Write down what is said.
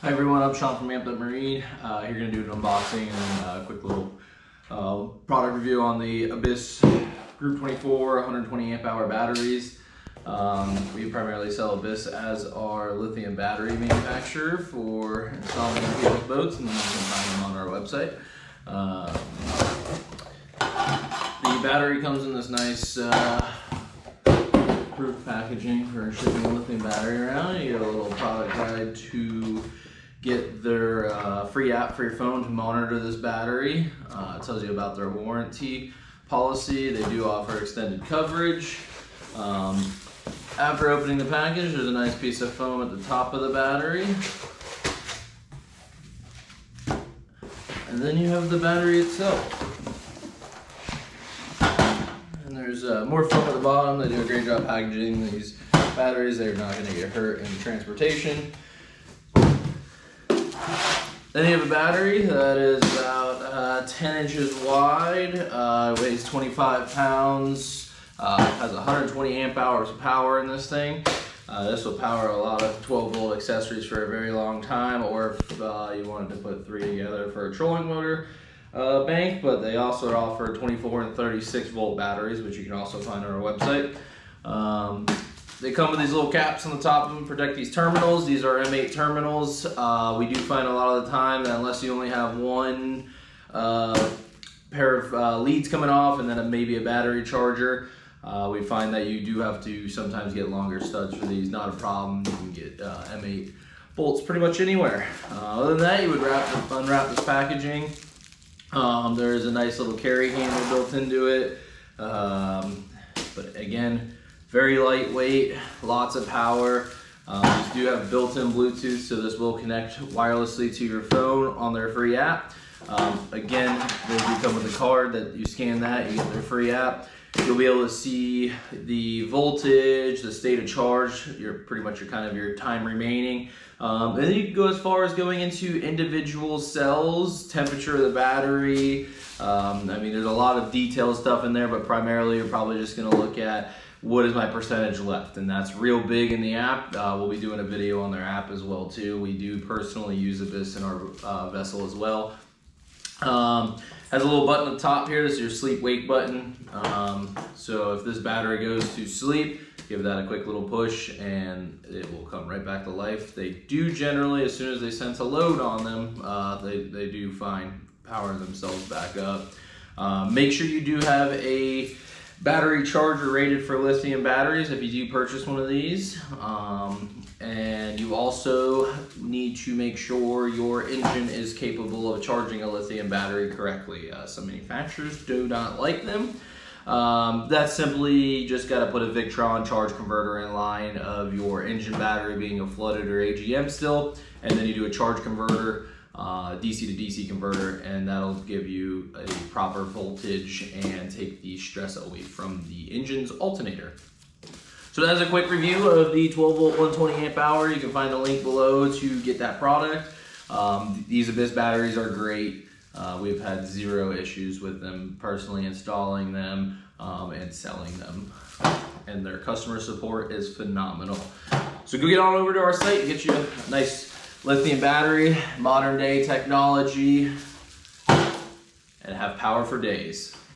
Hi everyone, I'm Sean from Amped Up Marine. Here going to do an unboxing and a quick little product review on the Abyss Group 24 120 amp hour batteries. We primarily sell Abyss as our lithium battery manufacturer for installing in people's boats, and you can find them on our website. The battery comes in this nice proof packaging for shipping a lithium battery around. You get a little product guide to get their free app for your phone to monitor this battery. It tells you about their warranty policy. They do offer extended coverage. After opening the package, there's a nice piece of foam at the top of the battery. And then you have the battery itself. And there's more foam at the bottom. They do a great job packaging these batteries. They're not going to get hurt in transportation. Then you have a battery that is about 10 inches wide, weighs 25 pounds, has 120 amp hours of power in this thing. This will power a lot of 12 volt accessories for a very long time, or if you wanted to put 3 together for a trolling motor bank, but they also offer 24 and 36 volt batteries, which you can also find on our website. They come with these little caps on the top of them, protect these terminals. These are M8 terminals. We do find a lot of the time that unless you only have one pair of leads coming off and then maybe a battery charger, we find that you do have to sometimes get longer studs for these. Not a problem. You can get M8 bolts pretty much anywhere. Other than that, you would unwrap this packaging. There is a nice little carry handle built into it. But again, very lightweight, lots of power. These do have built-in Bluetooth, so this will connect wirelessly to your phone on their free app. Again, they do come with a card that you scan that, you get their free app. You'll be able to see the voltage, the state of charge, pretty much your time remaining. And then you can go as far as going into individual cells, temperature of the battery. I mean, there's a lot of detailed stuff in there, but primarily you're probably just gonna look at what is my percentage left, and that's real big in the app. We'll be doing a video on their app as well too. We do personally use Abyss in our vessel as well. Has a little button at the top here. This is your sleep wake button. So if this battery goes to sleep, give that a quick little push and it will come right back to life. They do generally, as soon as they sense a load on them, they do find power themselves back up. Make sure you do have a battery charger rated for lithium batteries if you do purchase one of these. And you also need to make sure your engine is capable of charging a lithium battery correctly. Some manufacturers do not like them. That's simply just got to put a Victron charge converter in line of your engine battery being a flooded or AGM still, and then you do a charge converter, DC to DC converter, and that'll give you a proper voltage and take the stress away from the engine's alternator. So that's a quick review of the 12 volt 120 amp hour. You can find a link below to get that product. These Abyss batteries are great. We've had 0 issues with them personally installing them and selling them. And their customer support is phenomenal. So go get on over to our site and get you a nice lithium battery, modern day technology, and have power for days.